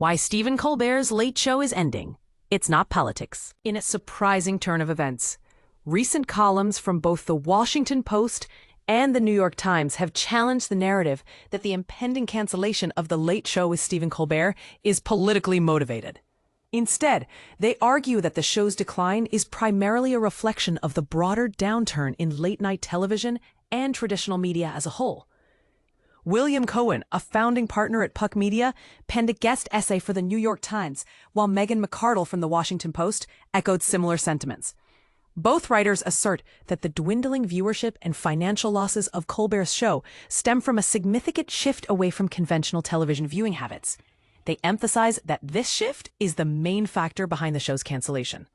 Why Stephen Colbert's Late Show is ending. It's not politics. In a surprising turn of events, recent columns from both the Washington Post and the New York Times have challenged the narrative that the impending cancellation of The Late Show with Stephen Colbert is politically motivated. Instead, they argue that the show's decline is primarily a reflection of the broader downturn in late-night television and traditional media as a whole. William Cohen, a founding partner at Puck Media, penned a guest essay for the New York Times, while Megan McArdle from the Washington Post echoed similar sentiments. Both writers assert that the dwindling viewership and financial losses of Colbert's show stem from a significant shift away from conventional television viewing habits. They emphasize that this shift is the main factor behind the show's cancellation.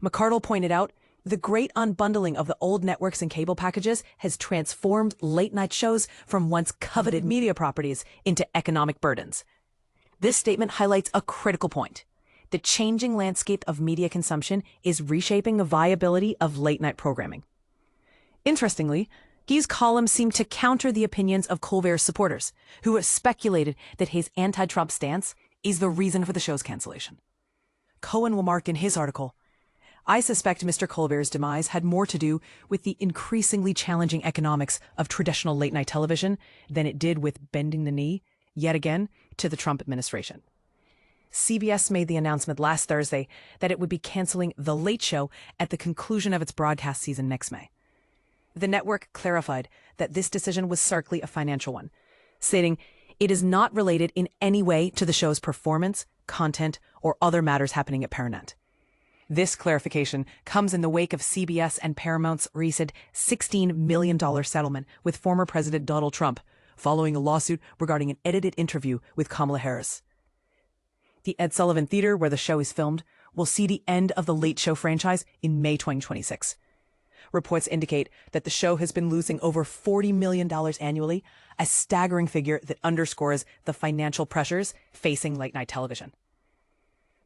McArdle pointed out, the great unbundling of the old networks and cable packages has transformed late-night shows from once coveted media properties into economic burdens. This statement highlights a critical point. The changing landscape of media consumption is reshaping the viability of late-night programming. Interestingly, these columns seem to counter the opinions of Colbert's supporters, who have speculated that his anti-Trump stance is the reason for the show's cancellation. Cohen will mark in his article, I suspect Mr. Colbert's demise had more to do with the increasingly challenging economics of traditional late-night television than it did with bending the knee, yet again, to the Trump administration. CBS made the announcement last Thursday that it would be canceling The Late Show at the conclusion of its broadcast season next May. The network clarified that this decision was starkly a financial one, stating it is not related in any way to the show's performance, content, or other matters happening at Paramount. This clarification comes in the wake of CBS and Paramount's recent $16 million settlement with former President Donald Trump, following a lawsuit regarding an edited interview with Kamala Harris. The Ed Sullivan Theater, where the show is filmed, will see the end of the Late Show franchise in May 2026. Reports indicate that the show has been losing over $40 million annually, a staggering figure that underscores the financial pressures facing late-night television.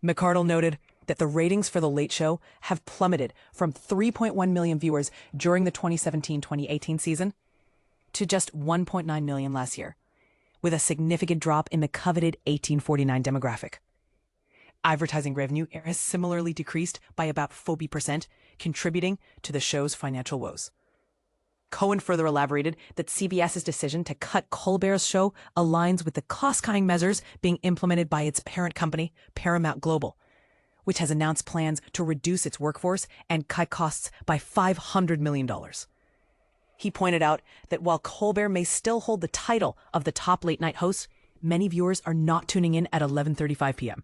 McArdle noted that the ratings for The Late Show have plummeted from 3.1 million viewers during the 2017-2018 season to just 1.9 million last year, with a significant drop in the coveted 1849 demographic. Advertising revenue has similarly decreased by about 40%, contributing to the show's financial woes. Cohen further elaborated that CBS's decision to cut Colbert's show aligns with the cost-cutting measures being implemented by its parent company, Paramount Global, which has announced plans to reduce its workforce and cut costs by $500 million. He pointed out that while Colbert may still hold the title of the top late-night host, many viewers are not tuning in at 11:35 p.m.,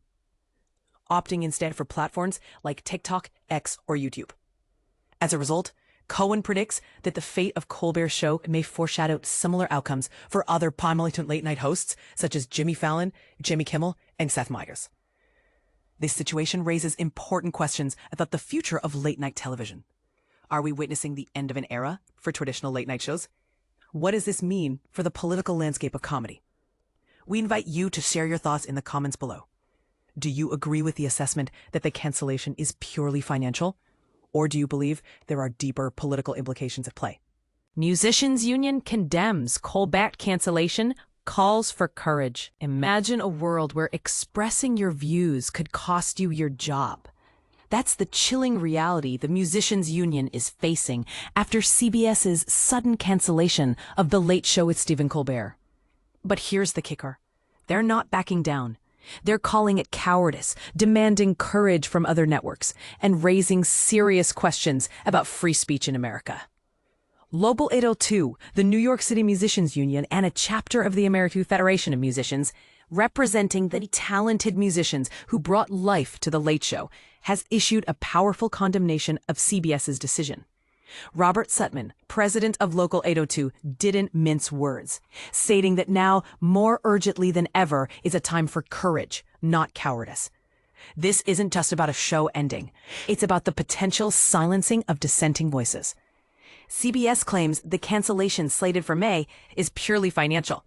opting instead for platforms like TikTok, X, or YouTube. As a result, Cohen predicts that the fate of Colbert's show may foreshadow similar outcomes for other prominent late-night hosts such as Jimmy Fallon, Jimmy Kimmel, and Seth Meyers. This situation raises important questions about the future of late-night television. Are we witnessing the end of an era for traditional late-night shows? What does this mean for the political landscape of comedy? We invite you to share your thoughts in the comments below. Do you agree with the assessment that the cancellation is purely financial? Or do you believe there are deeper political implications at play? Musicians Union condemns Colbert cancellation, calls for courage. Imagine a world where expressing your views could cost you your job. That's the chilling reality the Musicians Union is facing after CBS's sudden cancellation of The Late Show with Stephen Colbert. But here's the kicker. They're not backing down. They're calling it cowardice, demanding courage from other networks, and raising serious questions about free speech in America. Local 802, the New York City Musicians Union, and a chapter of the American Federation of Musicians, representing the talented musicians who brought life to The Late Show, has issued a powerful condemnation of CBS's decision. Robert Suttmann, president of Local 802, didn't mince words, stating that now, more urgently than ever, is a time for courage, not cowardice. This isn't just about a show ending. It's about the potential silencing of dissenting voices. CBS claims the cancellation slated for May is purely financial.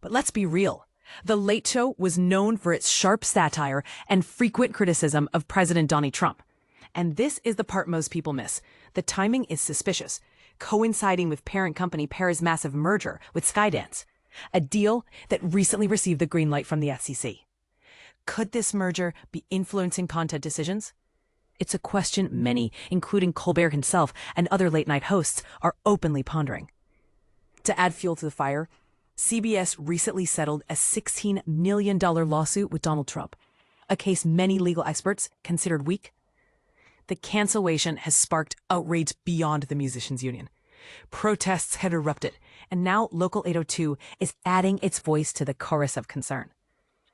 But let's be real. The Late Show was known for its sharp satire and frequent criticism of President Donald Trump. And this is the part most people miss. The timing is suspicious, coinciding with parent company Paramount's massive merger with Skydance, a deal that recently received the green light from the FCC. Could this merger be influencing content decisions? It's a question many, including Colbert himself and other late-night hosts, are openly pondering. To add fuel to the fire, CBS recently settled a $16 million lawsuit with Donald Trump, a case many legal experts considered weak. The cancellation has sparked outrage beyond the musicians' union. Protests had erupted, and now Local 802 is adding its voice to the chorus of concern.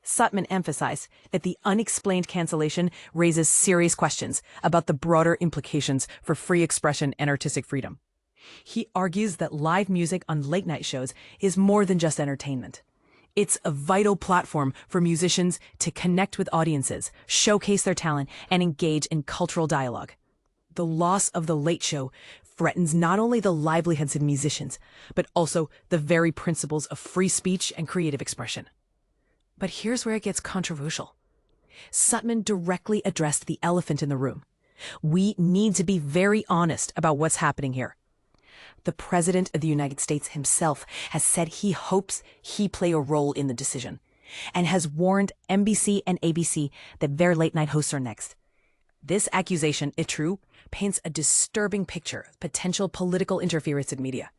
Suttmann emphasized that the unexplained cancellation raises serious questions about the broader implications for free expression and artistic freedom. He argues that live music on late-night shows is more than just entertainment. It's a vital platform for musicians to connect with audiences, showcase their talent, and engage in cultural dialogue. The loss of The Late Show threatens not only the livelihoods of musicians, but also the very principles of free speech and creative expression. But here's where it gets controversial. Suttmann directly addressed the elephant in the room. We need to be very honest about what's happening here. The President of the United States himself has said he hopes he play a role in the decision, and has warned NBC and ABC that their late-night hosts are next. This accusation, if true, paints a disturbing picture of potential political interference in media.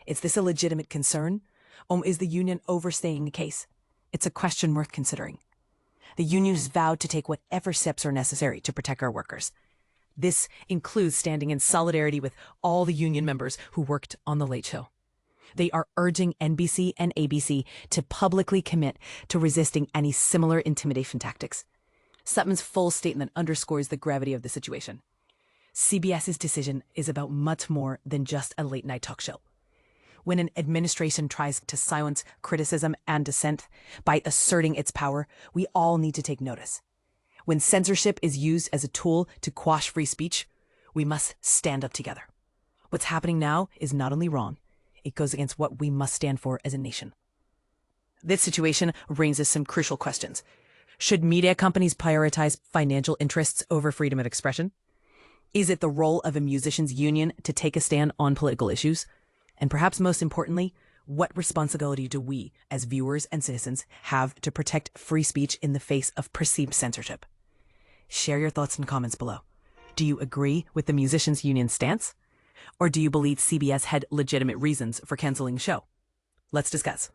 Is this a legitimate concern, or is the union overstating the case? It's a question worth considering. The union has vowed to take whatever steps are necessary to protect our workers. This includes standing in solidarity with all the union members who worked on The Late Show. They are urging NBC and ABC to publicly commit to resisting any similar intimidation tactics. Suttmann's full statement underscores the gravity of the situation. CBS's decision is about much more than just a late-night talk show. When an administration tries to silence criticism and dissent by asserting its power, we all need to take notice. When censorship is used as a tool to quash free speech, we must stand up together. What's happening now is not only wrong, it goes against what we must stand for as a nation. This situation raises some crucial questions. Should media companies prioritize financial interests over freedom of expression? Is it the role of a musicians' union to take a stand on political issues? And perhaps most importantly, what responsibility do we, as viewers and citizens, have to protect free speech in the face of perceived censorship? Share your thoughts in the comments below. Do you agree with the musicians' union's stance? Or do you believe CBS had legitimate reasons for canceling the show? Let's discuss.